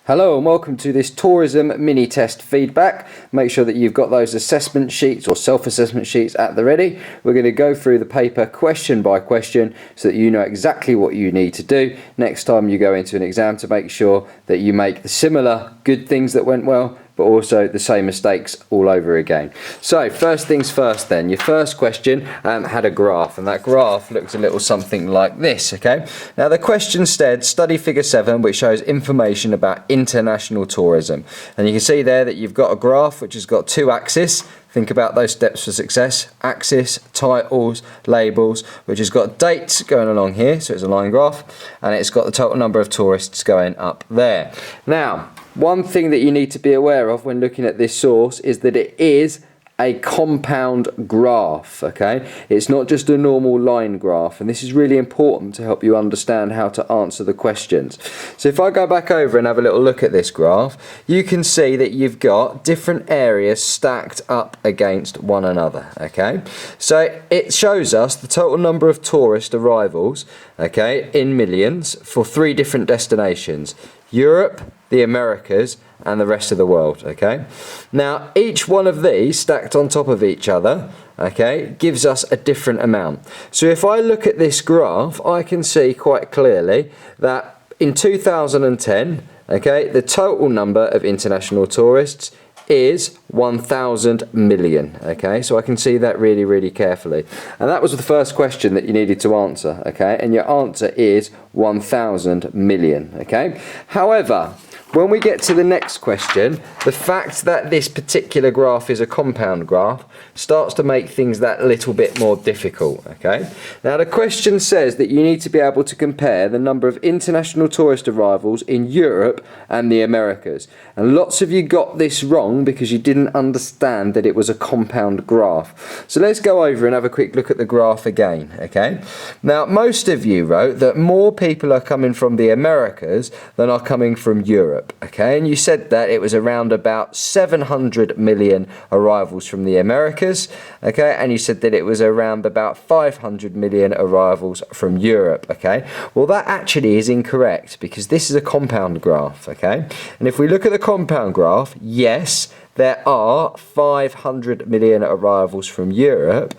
Hello and welcome to this tourism mini test feedback. Make sure that you've got those assessment sheets or self-assessment sheets at the ready. We're going to go through the paper question by question so that you know exactly what you need to do next time you go into an exam to make sure that you make the similar good things that went well, but also the same mistakes all over again. So first things first then, your first question had a graph, and that graph looks a little something like this, okay? Now the question said, study figure 7, which shows information about international tourism. And you can see there that you've got a graph which has got two axes. Think about those steps for success. Axis, titles, labels, which has got dates going along here, so it's a line graph, and it's got the total number of tourists going up there. Now, one thing that you need to be aware of when looking at this source is that it is a compound graph, okay? It's not just a normal line graph, and this is really important to help you understand how to answer the questions. So if I go back over and have a little look at this graph, you can see that you've got different areas stacked up against one another, okay? So it shows us the total number of tourist arrivals, okay, in millions for 3 different destinations: Europe, the Americas, and the rest of the world, okay? Now, each one of these stacked on top of each other, okay, gives us a different amount. So if I look at this graph, I can see quite clearly that in 2010, okay, the total number of international tourists is 1,000 million, okay? So I can see that really, really carefully. And that was the first question that you needed to answer, okay? And your answer is 1,000 million, okay? However, when we get to the next question, the fact that this particular graph is a compound graph starts to make things that little bit more difficult, okay? Now the question says that you need to be able to compare the number of international tourist arrivals in Europe and the Americas. And lots of you got this wrong because you didn't understand that it was a compound graph. So let's go over and have a quick look at the graph again, okay? Now most of you wrote that more people are coming from the Americas than are coming from Europe. Okay, and you said that it was around about 700 million arrivals from the Americas, okay, and you said that it was around about 500 million arrivals from Europe, okay. Well, that actually is incorrect because this is a compound graph, okay, and if we look at the compound graph, yes, there are 500 million arrivals from Europe,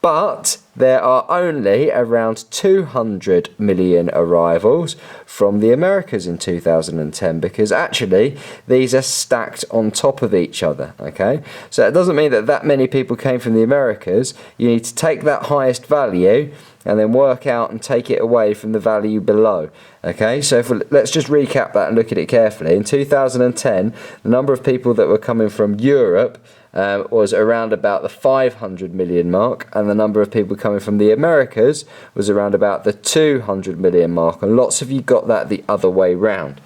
but there are only around 200 million arrivals from the Americas in 2010 because actually these are stacked on top of each other, okay? So it doesn't mean that that many people came from the Americas. You need to take that highest value and then work out and take it away from the value below, okay? So let's just recap that and look at it carefully. In 2010, the number of people that were coming from Europe was around about the 500 million mark, and the number of people coming from the Americas was around about the 200 million mark, and lots of you got that the other way round.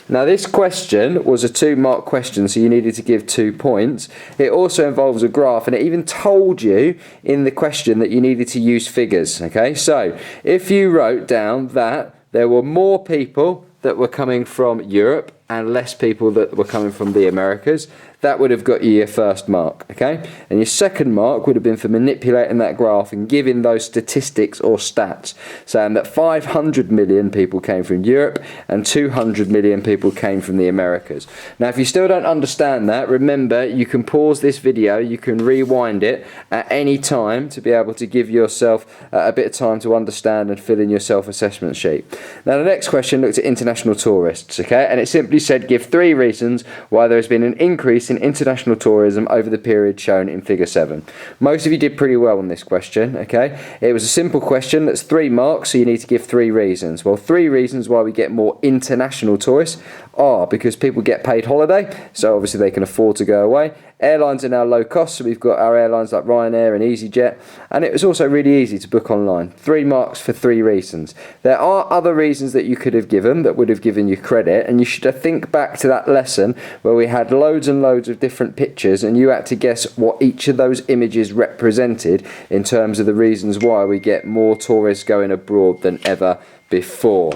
Now this question was a 2-mark question, so you needed to give 2 points. It also involves a graph, and it even told you in the question that you needed to use figures, okay? So if you wrote down that there were more people that were coming from Europe and less people that were coming from the Americas, that would have got you your first mark, okay? And your second mark would have been for manipulating that graph and giving those statistics or stats, saying that 500 million people came from Europe and 200 million people came from the Americas. Now, if you still don't understand that, remember, you can pause this video, you can rewind it at any time to be able to give yourself a bit of time to understand and fill in your self-assessment sheet. Now, the next question looked at international tourists, okay? And it simply said, give 3 reasons why there has been an increase in international tourism over the period shown in figure 7. Most of you did pretty well on this question, okay? It was a simple question that's 3 marks, so you need to give 3 reasons. Well, 3 reasons why we get more international tourists are because people get paid holiday, so obviously they can afford to go away. Airlines are now low cost, so we've got our airlines like Ryanair and EasyJet, and it was also really easy to book online. 3 marks for 3 reasons. There are other reasons that you could have given that would have given you credit, and you should think back to that lesson where we had loads and loads of different pictures and you had to guess what each of those images represented in terms of the reasons why we get more tourists going abroad than ever before.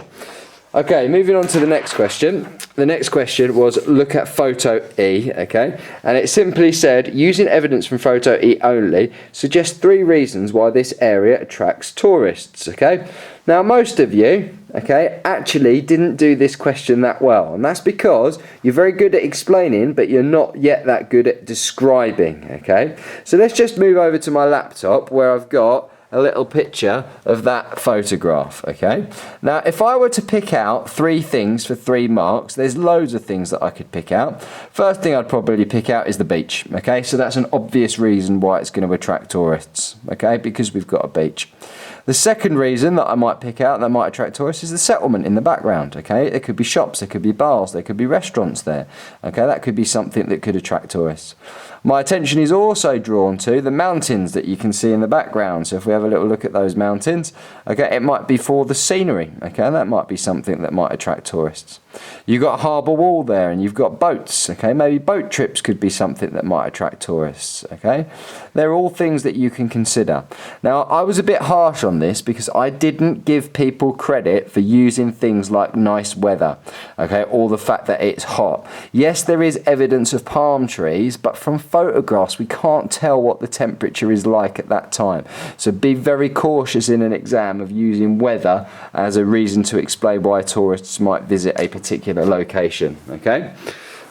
Okay, moving on to the next question. The next question was look at photo E, okay? And it simply said, using evidence from photo E only, suggest 3 reasons why this area attracts tourists, okay? Now, most of you, okay, actually didn't do this question that well, and that's because you're very good at explaining, but you're not yet that good at describing, okay? So let's just move over to my laptop where I've got a little picture of that photograph, okay? Now, if I were to pick out 3 things for 3 marks, there's loads of things that I could pick out. First thing I'd probably pick out is the beach, okay? So that's an obvious reason why it's going to attract tourists, okay? Because we've got a beach. The second reason that I might pick out that might attract tourists is the settlement in the background, okay? There could be shops, there could be bars, there could be restaurants there, okay? That could be something that could attract tourists. My attention is also drawn to the mountains that you can see in the background. So if we have a little look at those mountains, okay, it might be for the scenery, okay? That might be something that might attract tourists. You've got a harbour wall there and you've got boats, okay? Maybe boat trips could be something that might attract tourists, okay? They're all things that you can consider. Now, I was a bit harsh on this because I didn't give people credit for using things like nice weather, okay, or the fact that it's hot. Yes, there is evidence of palm trees, but from photographs we can't tell what the temperature is like at that time. So be very cautious in an exam of using weather as a reason to explain why tourists might visit a particular location, okay?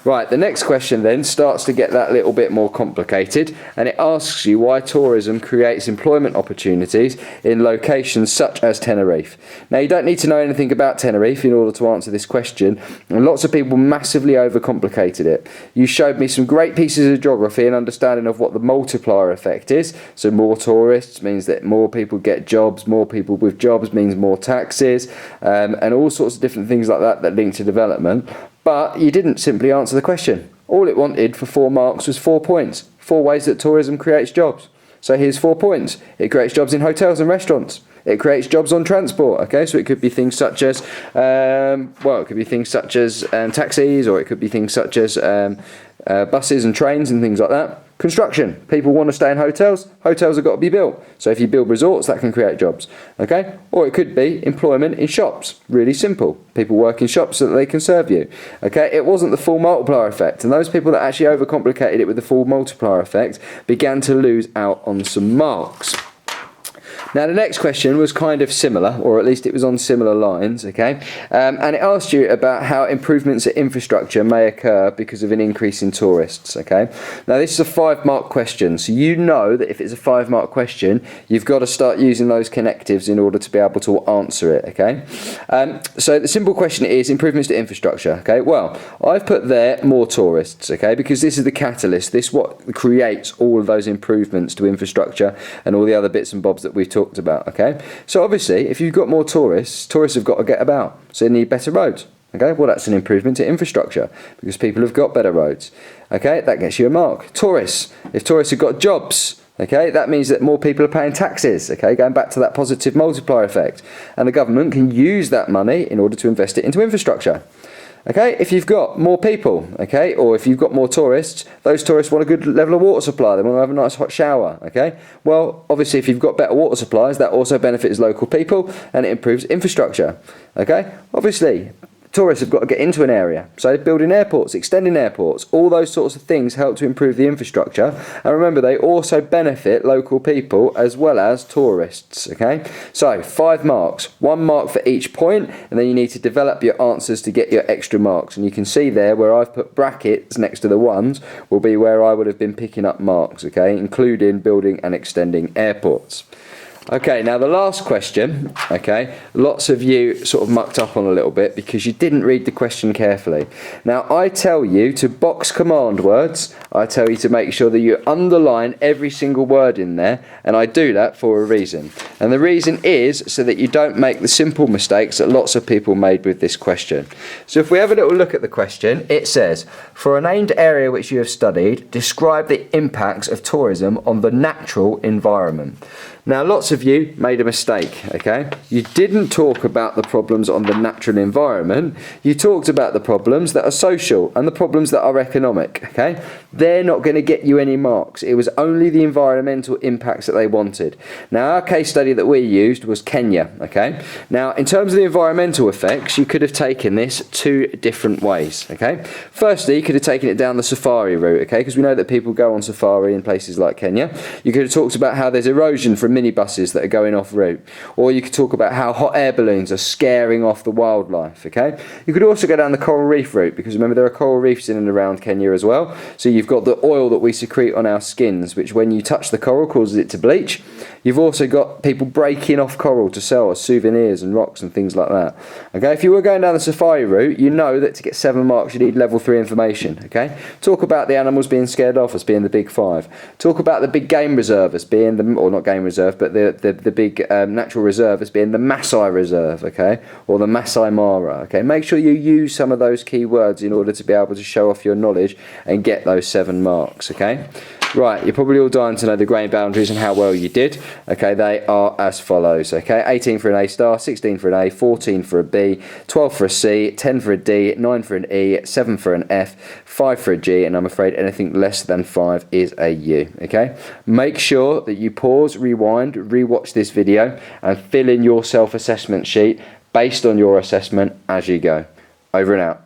Right, the next question then starts to get that little bit more complicated, and it asks you why tourism creates employment opportunities in locations such as Tenerife. Now, you don't need to know anything about Tenerife in order to answer this question, and lots of people massively overcomplicated it. You showed me some great pieces of geography and understanding of what the multiplier effect is. So more tourists means that more people get jobs, more people with jobs means more taxes, and all sorts of different things like that that link to development. But you didn't simply answer the question. All it wanted for 4 marks was 4 points. 4 ways that tourism creates jobs. So here's 4 points. It creates jobs in hotels and restaurants. It creates jobs on transport, okay? So it could be things such as, it could be things such as taxis, or it could be things such as buses and trains and things like that. Construction. People want to stay in hotels. Hotels have got to be built. So if you build resorts, that can create jobs, okay? Or it could be employment in shops. Really simple. People work in shops so that they can serve you, okay? It wasn't the full multiplier effect. And those people that actually overcomplicated it with the full multiplier effect began to lose out on some marks. Now, the next question was kind of similar, or at least it was on similar lines, okay? And it asked you about how improvements at infrastructure may occur because of an increase in tourists, okay? Now, this is a 5-mark question, so you know that if it's a 5-mark question, you've got to start using those connectives in order to be able to answer it, okay? So the simple question is improvements to infrastructure, okay? Well, I've put there more tourists, okay? Because this is the catalyst. This is what creates all of those improvements to infrastructure and all the other bits and bobs that we've talked about, okay? So obviously, if you've got more tourists have got to get about, so they need better roads, okay? Well, that's an improvement to infrastructure because people have got better roads, okay? That gets you a mark. Tourists, if tourists have got jobs, okay, that means that more people are paying taxes, okay, going back to that positive multiplier effect, and the government can use that money in order to invest it into infrastructure. Okay, if you've got more people, okay, or if you've got more tourists, those tourists want a good level of water supply, they want to have a nice hot shower, okay? Well, obviously if you've got better water supplies, that also benefits local people and it improves infrastructure, okay? Obviously, tourists have got to get into an area, so building airports, extending airports, all those sorts of things help to improve the infrastructure, and remember they also benefit local people as well as tourists, okay? So 5 marks, 1 mark for each point, and then you need to develop your answers to get your extra marks, and you can see there where I've put brackets next to the ones will be where I would have been picking up marks, okay, including building and extending airports. Okay, now the last question, okay, lots of you sort of mucked up on a little bit because you didn't read the question carefully. Now, I tell you to box command words, I tell you to make sure that you underline every single word in there, and I do that for a reason. And the reason is so that you don't make the simple mistakes that lots of people made with this question. So if we have a little look at the question, it says, for a named area which you have studied, describe the impacts of tourism on the natural environment. Now, lots of you made a mistake, okay? You didn't talk about the problems on the natural environment. You talked about the problems that are social and the problems that are economic, okay? They're not going to get you any marks. It was only the environmental impacts that they wanted. Now, our case study that we used was Kenya, okay? Now, in terms of the environmental effects, you could have taken this 2 different ways, okay? Firstly, you could have taken it down the safari route, okay? Because we know that people go on safari in places like Kenya. You could have talked about how there's erosion from minibuses that are going off route. Or you could talk about how hot air balloons are scaring off the wildlife, okay? You could also go down the coral reef route, because remember there are coral reefs in and around Kenya as well. So you've got the oil that we secrete on our skins, which when you touch the coral causes it to bleach. You've also got people breaking off coral to sell as souvenirs and rocks and things like that. Okay, if you were going down the safari route, you know that to get 7 marks you need level 3 information. Okay, talk about the animals being scared off as being the big 5. Talk about the big game reserve as being the, or not game reserve, but the big natural reserve as being the Masai Reserve. Okay, or the Masai Mara. Okay, make sure you use some of those key words in order to be able to show off your knowledge and get those 7 marks. Okay. Right, you're probably all dying to know the grain boundaries and how well you did. Okay, they are as follows. Okay, 18 for an A star, 16 for an A, 14 for a B, 12 for a C, 10 for a D, 9 for an E, 7 for an F, 5 for a G, and I'm afraid anything less than 5 is a U. Okay, make sure that you pause, rewind, rewatch this video, and fill in your self-assessment sheet based on your assessment as you go. Over and out.